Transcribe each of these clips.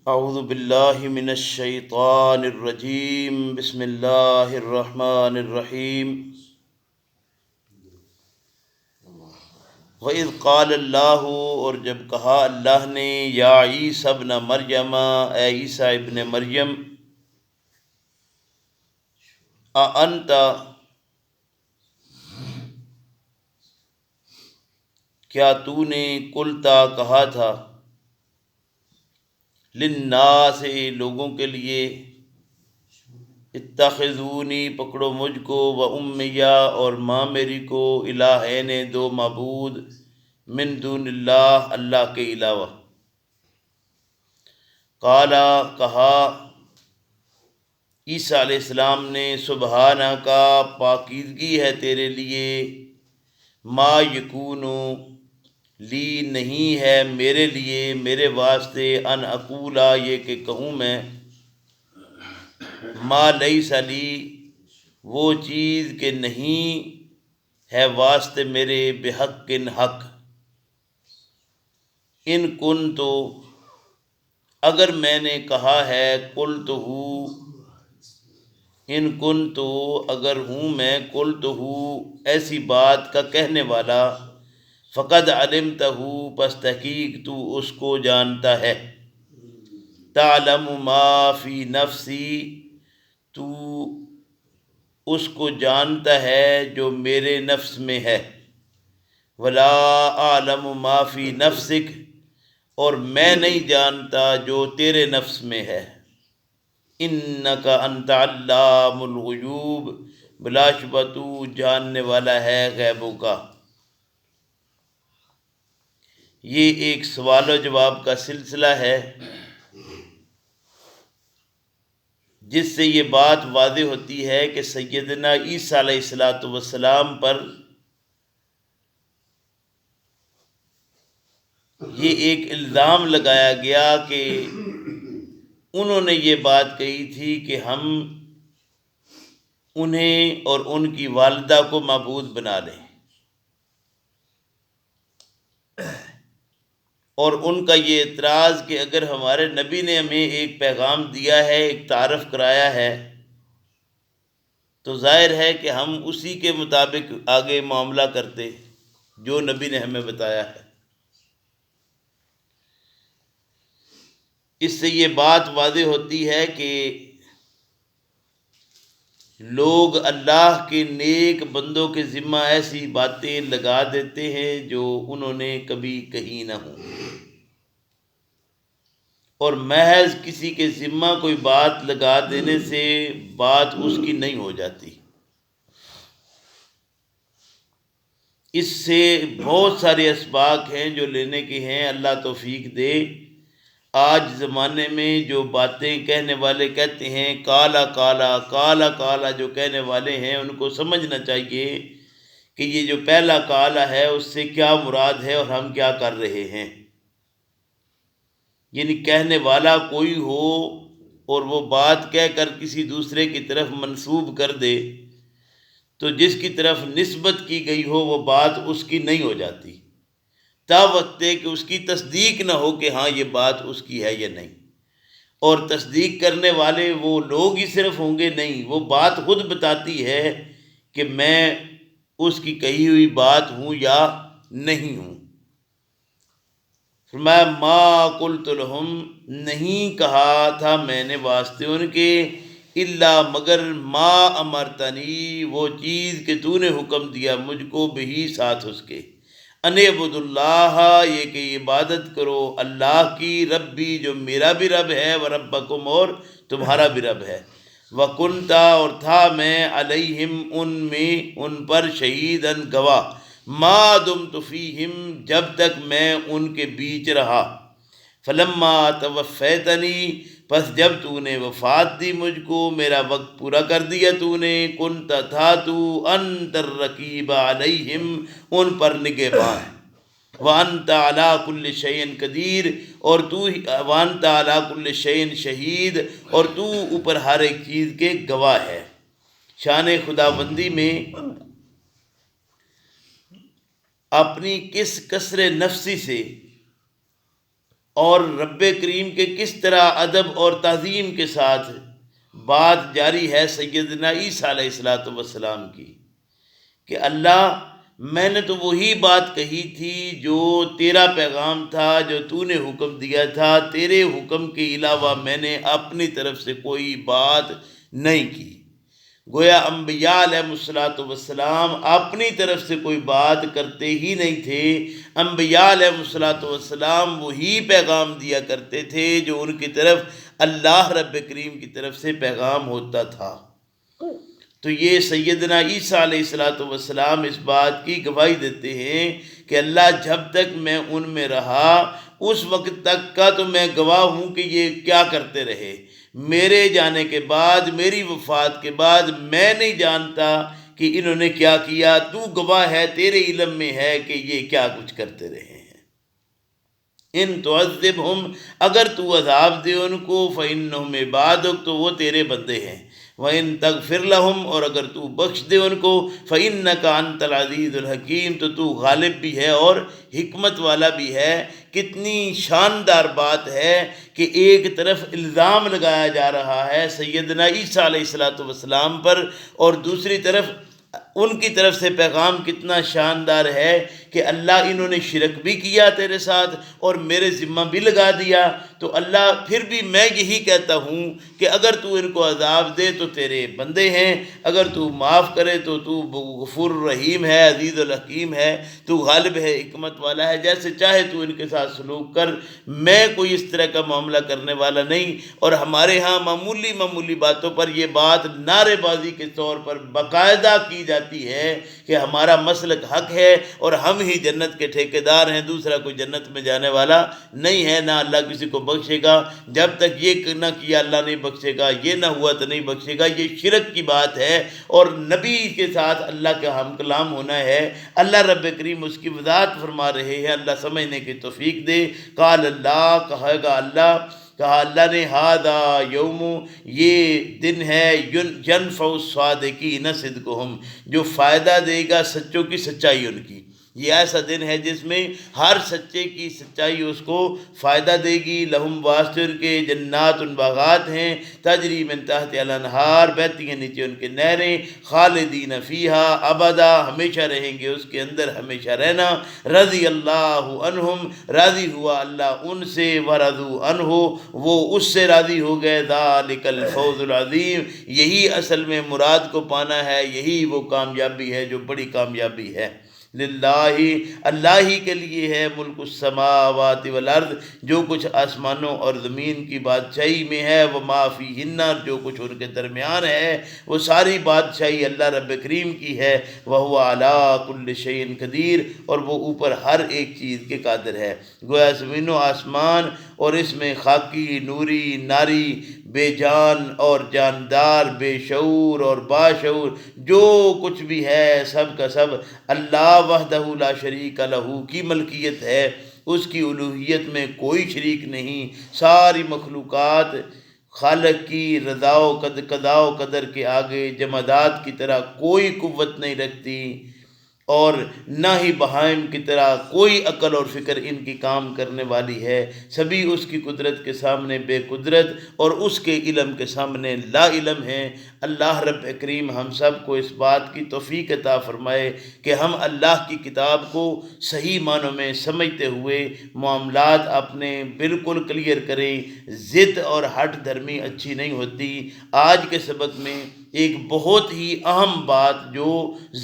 اعوذ باللہ من الشیطان الرجیم، بسم اللہ الرحمن الرحیم۔ وَإِذْ قَالَ اللَّهُ، اور جب کہا اللہ نے، یا عیسیٰ ابن مریم، اے عیسیٰ ابن مریم، اَأَنْتَ، کیا تو نے، قلتا کہا تھا، للناس لوگوں کے لیے، اتخذونی پکڑو مجھ کو، وأمیہ اور ماں میری کو، الہین دو معبود، من دون اللہ اللہ کے علاوہ۔ قالا کہا عیسیٰ علیہ السلام نے، سبحانہ کا پاکیزگی ہے تیرے لیے، ما یکونو لی نہیں ہے میرے لیے، میرے واسطے، ان اقولا یہ کہ کہوں میں، ما لیس لی وہ چیز کہ نہیں ہے واسطے میرے، بحق حق، ان کن تو اگر میں نے کہا ہے، قلت ہوں ان کن تو اگر ہوں میں، قلت ہوں ایسی بات کا کہنے والا، فقد علمتہ پس تحقیق تو اس کو جانتا ہے، تعلم ما فی نفسی تو اس کو جانتا ہے جو میرے نفس میں ہے، ولا اعلم ما فی نفسک اور میں نہیں جانتا جو تیرے نفس میں ہے، انک انت علام الغیوب بلا شبہ تو جاننے والا ہے غیبوں کا۔ یہ ایک سوال و جواب کا سلسلہ ہے، جس سے یہ بات واضح ہوتی ہے کہ سیدنا عیسیٰ علیہ السلام پر یہ ایک الزام لگایا گیا کہ انہوں نے یہ بات کہی تھی کہ ہم انہیں اور ان کی والدہ کو معبود بنا لیں، اور ان کا یہ اعتراض کہ اگر ہمارے نبی نے ہمیں ایک پیغام دیا ہے، ایک تعارف کرایا ہے، تو ظاہر ہے کہ ہم اسی کے مطابق آگے معاملہ کرتے جو نبی نے ہمیں بتایا ہے۔ اس سے یہ بات واضح ہوتی ہے کہ لوگ اللہ کے نیک بندوں کے ذمہ ایسی باتیں لگا دیتے ہیں جو انہوں نے کبھی کہی نہ ہوں، اور محض کسی کے ذمہ کوئی بات لگا دینے سے بات اس کی نہیں ہو جاتی۔ اس سے بہت سارے اسباق ہیں جو لینے کے ہیں، اللہ توفیق دے۔ آج زمانے میں جو باتیں کہنے والے کہتے ہیں، کالا کالا کالا کالا جو کہنے والے ہیں، ان کو سمجھنا چاہیے کہ یہ جو پہلا کالا ہے اس سے کیا مراد ہے اور ہم کیا کر رہے ہیں۔ یعنی کہنے والا کوئی ہو اور وہ بات کہہ کر کسی دوسرے کی طرف منسوب کر دے، تو جس کی طرف نسبت کی گئی ہو وہ بات اس کی نہیں ہو جاتی، تا وقت کہ اس کی تصدیق نہ ہو کہ ہاں یہ بات اس کی ہے یا نہیں۔ اور تصدیق کرنے والے وہ لوگ ہی صرف ہوں گے، نہیں، وہ بات خود بتاتی ہے کہ میں اس کی کہی ہوئی بات ہوں یا نہیں ہوں۔ فرمایا ما قلت لہم نہیں کہا تھا میں نے واسطے ان کے، الا مگر ما امرتنی وہ چیز کہ تو نے حکم دیا مجھ کو، بہی ساتھ اس کے، ان اعبدوا اللہ یہ کہ عبادت کرو اللہ کی، ربی جو میرا بھی رب ہے، وربکم اور تمہارا بھی رب ہے، وکنتا اور تھا میں، علیہم ان میں ان پر، شہیداً گواہ، ما دمت فیہم جب تک میں ان کے بیچ رہا، فلما توفیتنی پس جب تو نے وفات دی مجھ کو، میرا وقت پورا کر دیا تو نے، کنت تھا تو، انت الرقیب علیہم ان پر نگہباں، وانت علی کل شیء قدیر اور تو وانت علی کل شیء شہید اور تو اوپر ہر ایک چیز کے گواہ ہے۔ شان خداوندی میں اپنی کس کسر نفسی سے اور رب کریم کے کس طرح ادب اور تعظیم کے ساتھ بات جاری ہے سیدنا عیسیٰ علیہ السلام کی کہ اللہ، میں نے تو وہی بات کہی تھی جو تیرا پیغام تھا، جو تو نے حکم دیا تھا، تیرے حکم کے علاوہ میں نے اپنی طرف سے کوئی بات نہیں کی۔ گویا انبیاء علیہ السلام اپنی طرف سے کوئی بات کرتے ہی نہیں تھے، انبیاء علیہ السلام وہی پیغام دیا کرتے تھے جو ان کی طرف اللہ رب کریم کی طرف سے پیغام ہوتا تھا۔ تو یہ سیدنا عیسیٰ علیہ السلام اس بات کی گواہی دیتے ہیں کہ اللہ، جب تک میں ان میں رہا اس وقت تک کا تو میں گواہ ہوں کہ یہ کیا کرتے رہے، میرے جانے کے بعد، میری وفات کے بعد میں نہیں جانتا کہ انہوں نے کیا کیا، تو گواہ ہے، تیرے علم میں ہے کہ یہ کیا کچھ کرتے رہے ہیں۔ ان تعذبہم، اگر تو عذاب دے ان کو، فإنہم عبادک، تو وہ تیرے بندے ہیں، وَإِن تَغْفِرْ لَهُمْ، اور اگر تو بخش دے ان کو، فَإِنَّكَ أَنْتَ الْعَزِيزُ الْحَكِيمُ، تو غالب بھی ہے اور حکمت والا بھی ہے۔ کتنی شاندار بات ہے کہ ایک طرف الزام لگایا جا رہا ہے سیدنا عیسیٰ علیہ السلام پر، اور دوسری طرف ان کی طرف سے پیغام کتنا شاندار ہے کہ اللہ، انہوں نے شرک بھی کیا تیرے ساتھ اور میرے ذمہ بھی لگا دیا، تو اللہ پھر بھی میں یہی کہتا ہوں کہ اگر تو ان کو عذاب دے تو تیرے بندے ہیں، اگر تو معاف کرے تو تو غفور الرحیم ہے، عزیز الحکیم ہے، تو غالب ہے، حکمت والا ہے، جیسے چاہے تو ان کے ساتھ سلوک کر، میں کوئی اس طرح کا معاملہ کرنے والا نہیں۔ اور ہمارے ہاں معمولی باتوں پر یہ بات نعرے بازی کے طور پر باقاعدہ کی جاتی ہے کہ ہمارا مسلک حق ہے اور ہم ہی جنت کے ٹھیکیدار ہیں، دوسرا کوئی جنت میں جانے والا نہیں ہے، نہ اللہ کسی کو بخشے گا، جب تک یہ نہ کیا اللہ نہیں بخشے گا، یہ نہ ہوا تو نہیں بخشے گا۔ یہ شرک کی بات ہے اور نبی کے ساتھ اللہ کا ہم کلام ہونا ہے۔ اللہ رب کریم اس کی وضاحت فرما رہے ہیں، اللہ سمجھنے کی توفیق دے۔ قال اللہ، کہے گا اللہ، کہا اللہ نے، ہذا یوم، یہ دن ہے، ینفع الصادقین صدقہم، جو فائدہ دے گا سچوں کی سچائی ان کی۔ یہ ایسا دن ہے جس میں ہر سچے کی سچائی اس کو فائدہ دے گی۔ لہم، واسطے ان کے، جنات، ان باغات ہیں، تجری من تحت الانہار، بہتی ہیں نیچے ان کے نہریں، خالدین فیہا ابدا، ہمیشہ رہیں گے اس کے اندر، ہمیشہ رہنا۔ رضی اللہ عنہم، راضی ہوا اللہ ان سے، ورضوا عنہ، وہ اس سے راضی ہو گئے۔ ذالک الفوز العظیم، یہی اصل میں مراد کو پانا ہے، یہی وہ کامیابی ہے جو بڑی کامیابی ہے۔ للہ، اللہ ہی کے لیے ہے، ملک السماوات والارض، جو کچھ آسمانوں اور زمین کی بادشاہی میں ہے، وما فیہن، جو کچھ ان کے درمیان ہے، وہ ساری بادشاہی اللہ رب کریم کی ہے۔ وہو علی کل شیء قدیر، اور وہ اوپر ہر ایک چیز کے قادر ہے۔ گویا زمین و آسمان اور اس میں خاکی، نوری، ناری، بے جان اور جاندار، بے شعور اور باشعور، جو کچھ بھی ہے سب کا سب اللہ وحدہ لا شریک لہ کی ملکیت ہے، اس کی الوہیت میں کوئی شریک نہیں۔ ساری مخلوقات خالق کی رضا و قضا و قدر کے آگے جمادات کی طرح کوئی قوت نہیں رکھتی، اور نہ ہی بہائم کی طرح کوئی عقل اور فکر ان کی کام کرنے والی ہے۔ سبھی اس کی قدرت کے سامنے بے قدرت اور اس کے علم کے سامنے لا علم ہیں۔ اللہ رب کریم ہم سب کو اس بات کی توفیق عطا فرمائے کہ ہم اللہ کی کتاب کو صحیح معنوں میں سمجھتے ہوئے معاملات اپنے بالکل کلیئر کریں۔ ضد اور ہٹ دھرمی اچھی نہیں ہوتی۔ آج کے سبق میں ایک بہت ہی اہم بات جو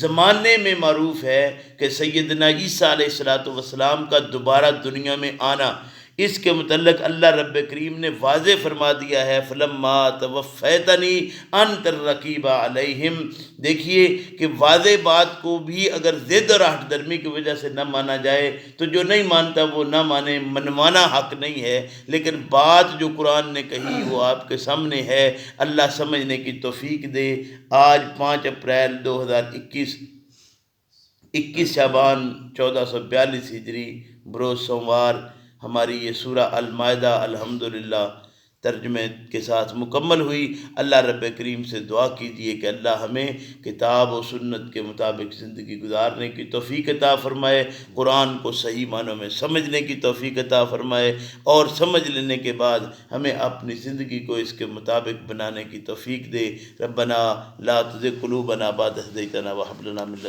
زمانے میں معروف ہے کہ سیدنا عیسیٰ علیہ السلام کا دوبارہ دنیا میں آنا، اس کے متعلق اللہ رب کریم نے واضح فرما دیا ہے، فلما توفیتنی انت الرقیب علیہم۔ دیکھیے کہ واضح بات کو بھی اگر ضد اور ہٹ درمی کی وجہ سے نہ مانا جائے تو جو نہیں مانتا وہ نہ مانے، منوانا حق نہیں ہے، لیکن بات جو قرآن نے کہی وہ آپ کے سامنے ہے۔ اللہ سمجھنے کی توفیق دے۔ آج 5 اپریل 2021، 21 شعبان 1442 ہجری، بروز سوموار، ہماری یہ سورہ المائدہ الحمدللہ ترجمے کے ساتھ مکمل ہوئی۔ اللہ رب کریم سے دعا کیجیے کہ اللہ ہمیں کتاب و سنت کے مطابق زندگی گزارنے کی توفیق عطا فرمائے، قرآن کو صحیح معنوں میں سمجھنے کی توفیق عطا فرمائے، اور سمجھ لینے کے بعد ہمیں اپنی زندگی کو اس کے مطابق بنانے کی توفیق دے۔ ربنا لا تزغ قلوبنا بعد إذ هديتنا وهب لنا من